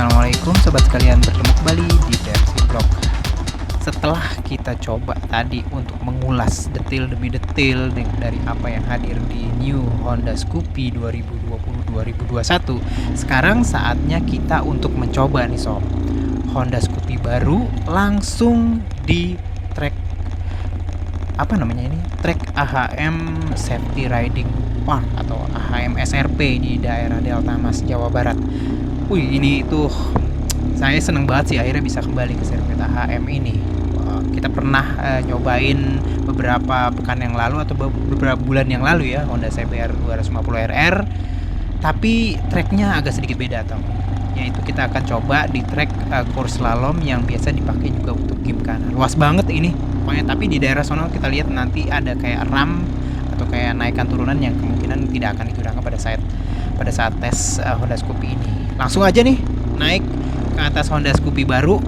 Assalamualaikum sobat sekalian, bertemu kembali di versi blog. Setelah kita coba tadi untuk mengulas detail demi detail dari apa yang hadir di new Honda Scoopy 2020-2021, sekarang saatnya kita untuk mencoba nih sob, Honda Scoopy baru langsung di track track AHM Safety Riding Park atau AHM SRP di daerah Delta Mas, Jawa Barat. Ini tuh saya seneng banget sih akhirnya bisa kembali ke sirkuit AHM ini. Kita pernah nyobain beberapa pekan yang lalu atau beberapa bulan yang lalu ya, Honda CBR 250 RR, tapi tracknya agak sedikit beda yaitu kita akan coba di track course slalom yang biasa dipakai juga untuk gimkhana. Luas banget ini pokoknya, tapi di daerah sono kita lihat nanti ada kayak ramp atau kayak naikan turunan yang kemungkinan tidak akan digunakan pada saat tes Honda Scoopy ini. Langsung aja nih naik ke atas Honda Scoopy baru,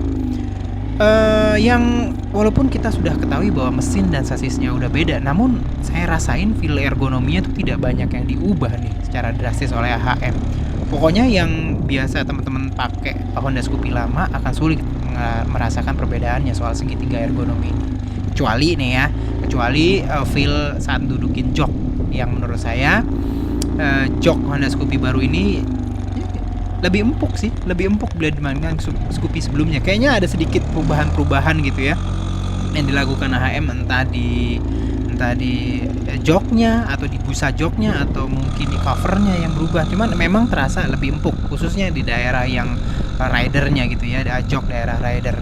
yang walaupun kita sudah ketahui bahwa mesin dan sasisnya udah beda, namun saya rasain feel ergonominya tuh tidak banyak yang diubah nih secara drastis oleh AHM. Pokoknya yang biasa teman-teman pakai Honda Scoopy lama akan sulit merasakan perbedaannya soal segitiga ergonomi ini. Kecuali feel saat dudukin jok, yang menurut saya jok Honda Scoopy baru ini lebih empuk bila dibandingkan Scoopy sebelumnya. Kayaknya ada sedikit perubahan gitu ya yang dilakukan AHM, entah di joknya atau di busa joknya atau mungkin di covernya yang berubah. Cuman memang terasa lebih empuk, khususnya di daerah yang ridernya gitu ya, ada jok daerah rider.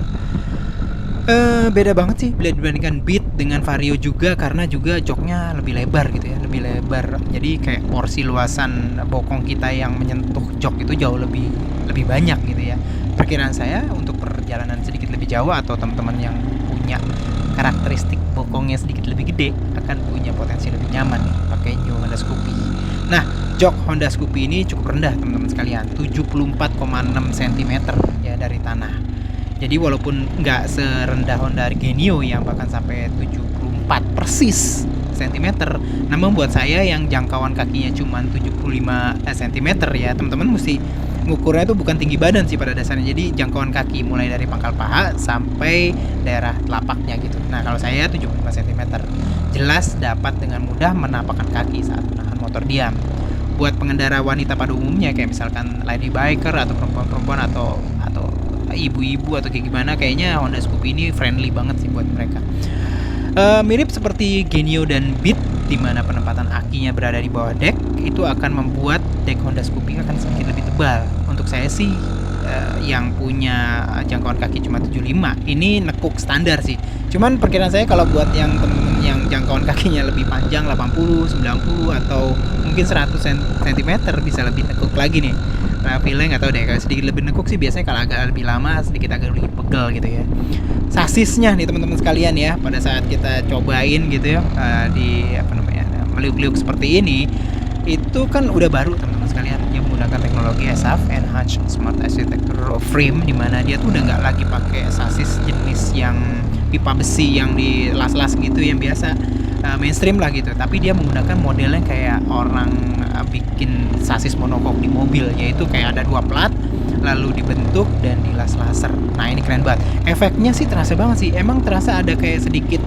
Beda banget sih bila dibandingkan Beat dengan Vario juga, karena juga joknya lebih lebar gitu ya, lebih lebar. Jadi kayak porsi luasan bokong kita yang menyentuh jok itu jauh lebih banyak gitu ya. Perkiraan saya untuk perjalanan sedikit lebih jauh atau teman-teman yang punya karakteristik bokongnya sedikit lebih gede akan punya potensi lebih nyaman nih pakai new Honda Scoopy. Nah, jok Honda Scoopy ini cukup rendah teman-teman sekalian, 74,6 cm ya dari tanah. Jadi walaupun nggak serendah Honda Genio yang bahkan sampai 74 persis cm, namun buat saya yang jangkauan kakinya cuma 75 cm ya, teman-teman mesti ngukurnya itu bukan tinggi badan sih pada dasarnya. Jadi jangkauan kaki mulai dari pangkal paha sampai daerah telapaknya gitu. Nah, kalau saya 75 cm jelas dapat dengan mudah menapakkan kaki saat menahan motor diam. Buat pengendara wanita pada umumnya kayak misalkan lady biker atau perempuan-perempuan atau ibu-ibu atau kayak gimana, kayaknya Honda Scoopy ini friendly banget sih buat mereka. Mirip seperti Genio dan Beat, di mana penempatan akinya berada di bawah deck, itu akan membuat deck Honda Scoopy akan sedikit lebih tebal. Untuk saya sih yang punya jangkauan kaki cuma 75, ini nekuk standar sih. Cuman perkiraan saya kalau buat yang temen-temen yang jangkauan kakinya lebih panjang 80, 90 atau mungkin 100 cm bisa lebih nekuk lagi nih. Feeling nggak tahu deh, kalau sedikit lebih nekuk sih biasanya kalau agak lebih lama sedikit agak lebih pegel gitu ya. Sasisnya nih teman-teman sekalian ya, pada saat kita cobain gitu ya, di meliuk-liuk seperti ini, itu kan udah baru teman-teman sekalian, dia menggunakan teknologi ESAF, Enhanced Smart Architecture Frame, dimana dia tuh udah nggak lagi pakai sasis jenis yang pipa besi yang di las-las gitu yang biasa mainstream lah gitu, tapi dia menggunakan modelnya kayak orang bikin sasis monokok di mobil, yaitu kayak ada dua plat lalu dibentuk dan dilas laser. Nah, ini keren banget, efeknya sih terasa banget sih, emang terasa ada kayak sedikit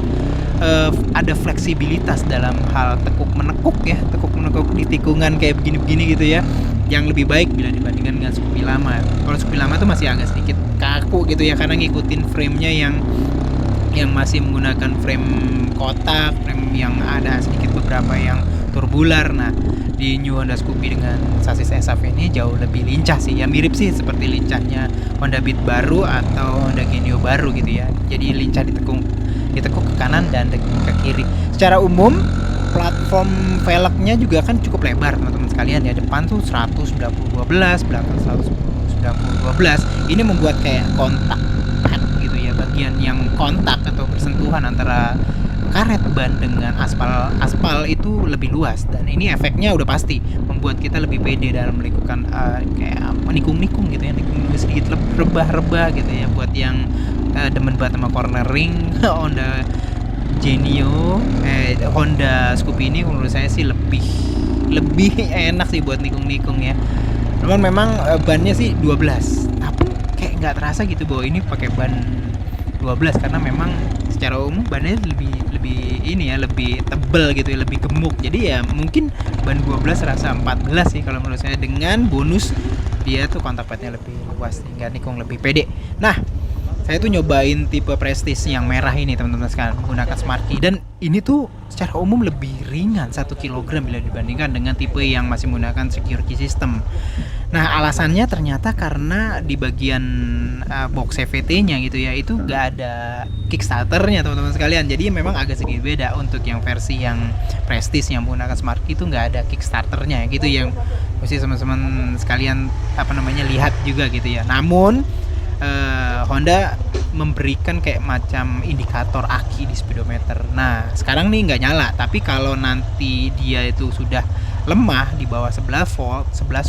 ada fleksibilitas dalam hal tekuk menekuk di tikungan kayak begini-begini gitu ya, yang lebih baik bila dibandingkan dengan Scoopy lama. Kalau Scoopy lama tuh masih agak sedikit kaku gitu ya, karena ngikutin frame-nya yang masih menggunakan frame kotak, frame yang ada sedikit beberapa yang turbular. Nah, di new Honda Scoopy dengan sasis ESAF ini jauh lebih lincah sih ya, mirip sih seperti lincahnya Honda Beat baru atau Honda Genio baru gitu ya. Jadi lincah ditekuk ke kanan dan ke kiri. Secara umum platform velgnya juga kan cukup lebar teman-teman sekalian ya, depan tuh 190/12, belakang 190/12. Ini membuat kayak kontak pad gitu ya, bagian yang kontak atau bersentuhan antara karet ban dengan aspal itu lebih luas, dan ini efeknya udah pasti membuat kita lebih pede dalam melakukan kayak menikung-nikung gitu ya, nikung sedikit rebah-rebah gitu ya. Buat yang demen banget sama cornering, Honda Genio Honda Scoopy ini menurut saya sih lebih enak sih buat nikung-nikung ya. Cuman memang bannya sih 12, tapi nggak terasa gitu bahwa ini pakai ban 12, karena memang secara umum bannya lebih lebih ini ya, lebih tebel gitu ya, lebih gemuk. Jadi ya mungkin ban 12 rasa 14 sih kalau menurut saya, dengan bonus dia tuh kontak padnya lebih luas sehingga nikung lebih pede. Nah, saya tuh nyobain tipe Prestige yang merah ini teman-teman sekalian, menggunakan Smart Key, dan ini tuh secara umum lebih ringan 1 kg bila dibandingkan dengan tipe yang masih menggunakan security system. Nah, alasannya ternyata karena di bagian box CVT-nya gitu ya, itu nggak ada kickstarternya teman-teman sekalian. Jadi memang agak sedikit beda untuk yang versi yang Prestige yang menggunakan Smart Key itu nggak ada kickstarternya gitu, yang mesti teman-teman sekalian lihat juga gitu ya. Namun Honda memberikan kayak macam indikator aki di speedometer. Nah, sekarang nih nggak nyala, tapi kalau nanti dia itu sudah lemah di bawah 11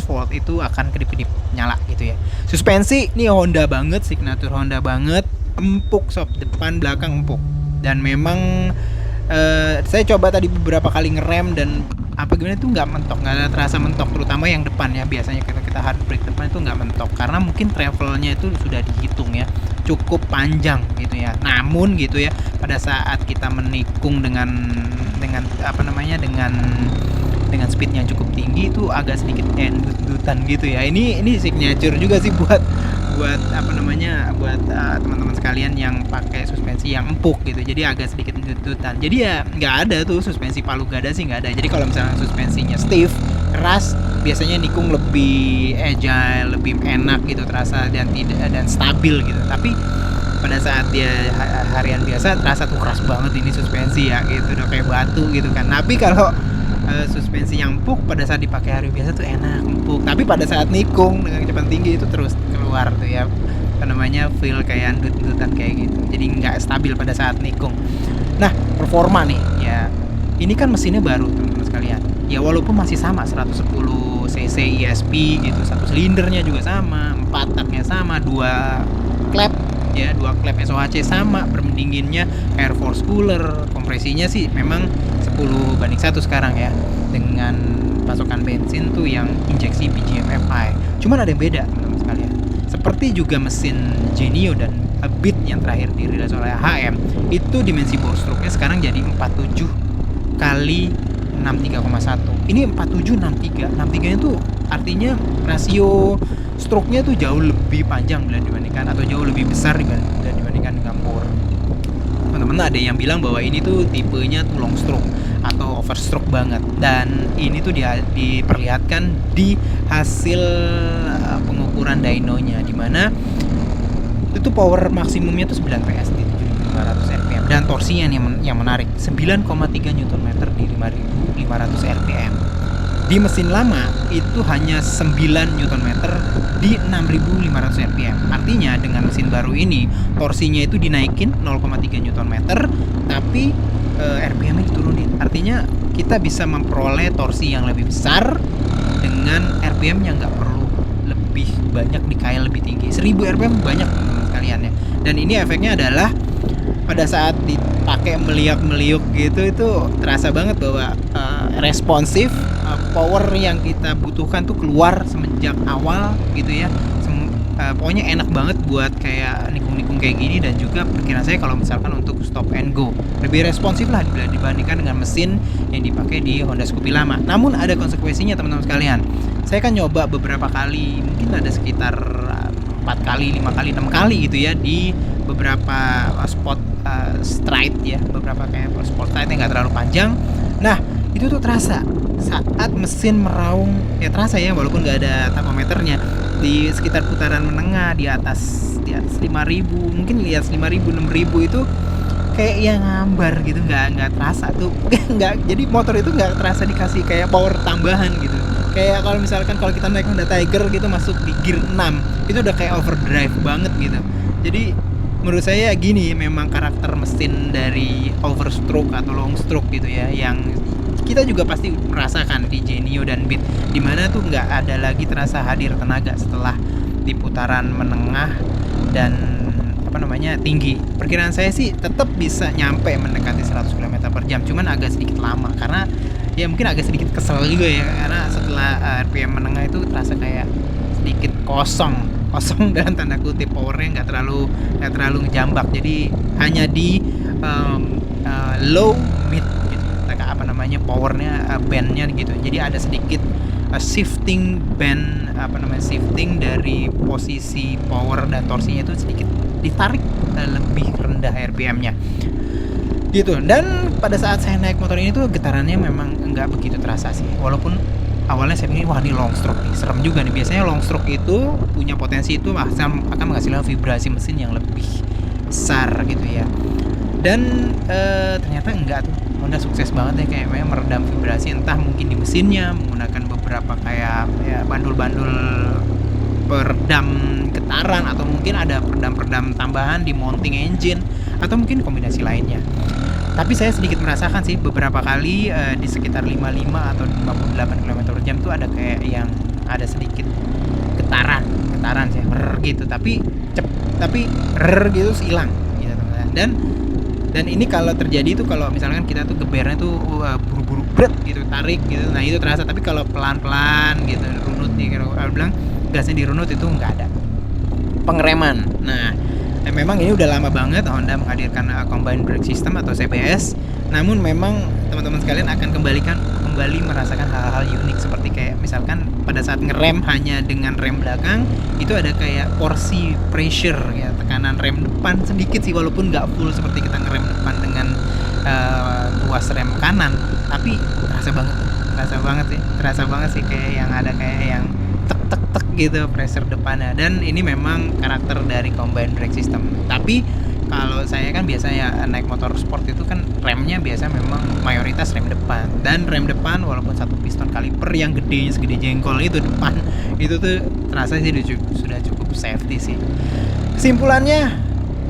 volt itu akan kedip-kedip nyala gitu ya. Suspensi nih Honda banget, signature Honda banget, empuk sob, depan belakang empuk. Dan memang saya coba tadi beberapa kali ngerem dan apa gimana itu nggak mentok, nggak ada terasa mentok, terutama yang depan ya. Biasanya kita hard brake depan itu nggak mentok karena mungkin travelnya itu sudah dihitung ya, cukup panjang gitu ya. Namun gitu ya, pada saat kita menikung dengan dengan speed yang cukup tinggi itu agak sedikit dut-dutan gitu ya. Ini signature juga sih buat teman-teman sekalian yang pakai suspensi yang empuk gitu. Jadi agak sedikit dut-dutan. Jadi ya nggak ada tuh suspensi palu gada sih, nggak ada. Jadi kalau misalnya suspensinya stiff, keras, biasanya nikung lebih agile, lebih enak gitu terasa, dan stabil gitu. Tapi pada saat dia harian biasa terasa tuh keras banget ini suspensi ya gitu, udah kayak batu gitu kan. Tapi kalau suspensi yang empuk pada saat dipakai hari biasa tuh enak, empuk. Tapi pada saat nikung dengan kecepatan tinggi itu terus keluar tuh ya feel kayak dut-dutan kayak gitu. Jadi nggak stabil pada saat nikung. Nah, performa nih ya, ini kan mesinnya baru teman-teman sekalian ya, walaupun masih sama 110 cc ESP gitu, satu silindernya juga sama, 4 taknya sama, 2 klep ya, 2 klep SOHC sama, pendinginnya Air Force cooler, kompresinya sih memang 10:1 sekarang ya, dengan pasokan bensin tuh yang injeksi PGM FI. Cuman ada yang beda teman-teman sekalian, seperti juga mesin Genio dan Beat yang terakhir dirilis oleh HM, itu dimensi bore stroke-nya sekarang jadi 47 kali 63,1. Ini 47 63. 63 itu artinya rasio stroke-nya tuh jauh lebih panjang bila dibandingkan, atau jauh lebih besar dibandingkan dengan bore. Teman-teman ada yang bilang bahwa ini tuh tipenya tuh long stroke atau overstroke banget, dan ini tuh diperlihatkan di hasil pengukuran dynonya, dimana itu power maksimumnya tuh 9 PS di 7500 rpm, dan torsinya yang menarik 9,3 Nm di 5500 rpm. Di mesin lama itu hanya 9 Nm di 6500 rpm. Artinya dengan mesin baru ini torsinya itu dinaikin 0,3 Nm, tapi rpm-nya diturunin. Artinya kita bisa memperoleh torsi yang lebih besar dengan rpm yang nggak perlu lebih banyak, dikail lebih tinggi. 1000 rpm banyak teman-teman sekalian ya. Dan ini efeknya adalah pada saat dipakai meliuk-meliuk gitu, itu terasa banget bahwa responsif, power yang kita butuhkan tuh keluar semenjak awal gitu ya. Pokoknya enak banget buat kayak nikung-nikung kayak gini, dan juga perkiraan saya kalau misalkan untuk stop and go lebih responsif lah dibandingkan dengan mesin yang dipakai di Honda Scoopy lama. Namun ada konsekuensinya teman-teman sekalian. Saya kan nyoba beberapa kali, mungkin ada sekitar 4 kali, 5 kali, 6 kali gitu ya, di beberapa spot straight ya, beberapa kayak spot straight yang nggak terlalu panjang. Nah, itu tuh terasa saat mesin meraung ya, terasa ya, walaupun nggak ada tachometernya, di sekitar putaran menengah di atas 5.000, mungkin lihat 5.000 6.000 itu kayak yang ngambar gitu, nggak terasa tuh nggak, jadi motor itu nggak terasa dikasih kayak power tambahan gitu. Kayak kalau misalkan kalau kita naik Honda Tiger gitu masuk di gear 6 itu udah kayak overdrive banget gitu. Jadi menurut saya gini, memang karakter mesin dari overstroke atau long stroke gitu ya, yang kita juga pasti merasakan di Genio dan Beat, dimana tuh nggak ada lagi terasa hadir tenaga setelah di putaran menengah dan tinggi. Perkiraan saya sih tetap bisa nyampe mendekati 100 km per jam, cuman agak sedikit lama karena ya mungkin agak sedikit kesel juga ya, karena setelah RPM menengah itu terasa kayak sedikit kosong kosong dalam tanda kutip, powernya nggak terlalu ngejambak, jadi hanya di low mid gitu, apa namanya, powernya, bandnya gitu, jadi ada sedikit shifting band, shifting dari posisi power dan torsinya itu sedikit ditarik lebih rendah RPM-nya gitu. Dan pada saat saya naik motor ini tuh getarannya memang nggak begitu terasa sih, walaupun awalnya saya pikir wah ini long stroke nih, serem juga nih. Biasanya long stroke itu punya potensi itu akan menghasilkan vibrasi mesin yang lebih besar gitu ya, dan ternyata enggak tuh. Honda sukses banget ya, kayak memang meredam vibrasi, entah mungkin di mesinnya menggunakan beberapa kayak ya bandul-bandul peredam getaran, atau mungkin ada peredam-peredam tambahan di mounting engine, atau mungkin kombinasi lainnya. Tapi saya sedikit merasakan sih beberapa kali di sekitar 55 atau 58 km/jam tuh ada kayak yang ada sedikit getaran sih, gitu, tapi gitu hilang gitu teman-teman. Dan ini kalau terjadi tuh kalau misalkan kita tuh gebernya tuh buru-buru bret gitu, tarik gitu, nah itu terasa. Tapi kalau pelan-pelan gitu, runut nih, kalau bilang gasnya dirunut, itu nggak ada pengereman. Nah, memang ini udah lama banget Honda menghadirkan combined brake system atau CBS. Namun memang teman-teman sekalian akan kembali merasakan hal-hal unik, seperti kayak misalkan pada saat ngerem hanya dengan rem belakang, itu ada kayak porsi pressure ya, tekanan rem depan sedikit sih, walaupun nggak full seperti kita ngerem depan dengan tuas rem kanan, tapi terasa banget sih kayak yang ada kayak yang tek gitu pressure depannya. Dan ini memang karakter dari combined brake system. Tapi kalau saya kan biasanya naik motor sport itu kan remnya biasa memang mayoritas rem depan, dan rem depan walaupun satu piston kaliper yang gedenya segede jengkol itu depan, itu tuh terasa sih sudah cukup safety sih. Kesimpulannya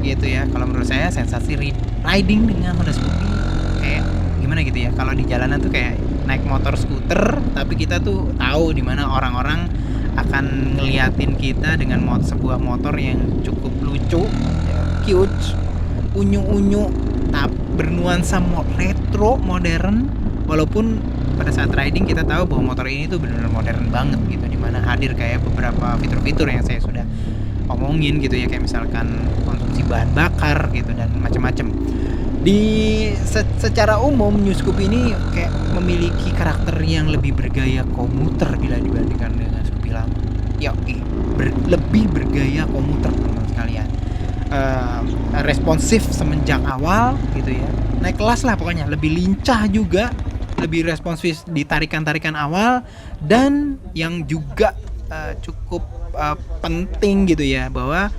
gitu ya, kalau menurut saya sensasi riding dengan Honda Scoopy kayak gimana gitu ya, kalau di jalanan tuh kayak naik motor skuter, tapi kita tuh tahu dimana orang-orang akan ngeliatin kita dengan sebuah motor yang cukup lucu ya, cute, unyu-unyu, bernuansa retro modern, walaupun pada saat riding kita tahu bahwa motor ini tuh benar-benar modern banget gitu, dimana hadir kayak beberapa fitur-fitur yang saya sudah omongin gitu ya, kayak misalkan konsumsi bahan bakar gitu dan macam-macam. Secara umum New Scoopy ini kayak memiliki karakter yang lebih bergaya komuter bila dibandingkan dengan Scoopy lama. Lebih bergaya komuter teman-teman sekalian. Responsif semenjak awal gitu ya. Naik kelas lah pokoknya, lebih lincah juga, lebih responsif di tarikan-tarikan awal, dan yang juga cukup penting gitu ya, bahwa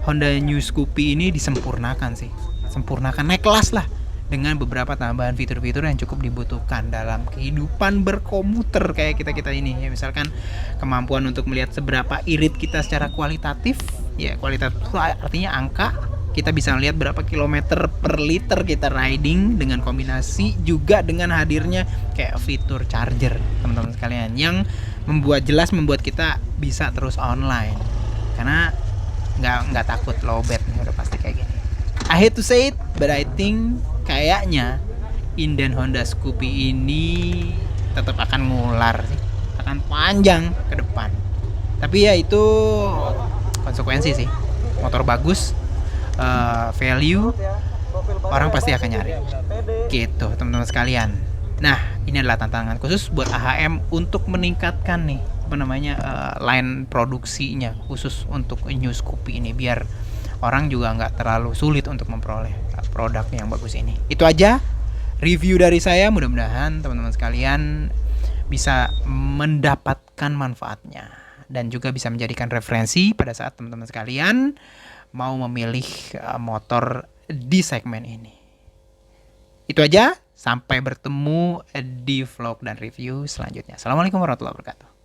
Honda New Scoopy ini disempurnakan naik kelas lah dengan beberapa tambahan fitur-fitur yang cukup dibutuhkan dalam kehidupan berkomuter kayak kita ini ya. Misalkan kemampuan untuk melihat seberapa irit kita secara kualitatif ya, kualitatif itu artinya angka, kita bisa melihat berapa kilometer per liter kita riding, dengan kombinasi juga dengan hadirnya kayak fitur charger teman-teman sekalian, yang membuat kita bisa terus online karena nggak takut lowbat nih, udah pasti kayak gini. I hate to say it, but I think kayaknya inden Honda Scoopy ini tetap akan ngular sih, akan panjang ke depan. Tapi ya itu konsekuensi sih. Motor bagus, value, orang pasti akan nyari. Gitu teman-teman sekalian. Nah, ini adalah tantangan khusus buat AHM untuk meningkatkan nih line produksinya khusus untuk New Scoopy ini, biar orang juga nggak terlalu sulit untuk memperoleh produk yang bagus ini. Itu aja review dari saya, mudah-mudahan teman-teman sekalian bisa mendapatkan manfaatnya dan juga bisa menjadikan referensi pada saat teman-teman sekalian mau memilih motor di segmen ini. Itu aja, sampai bertemu di vlog dan review selanjutnya. Assalamualaikum warahmatullahi wabarakatuh.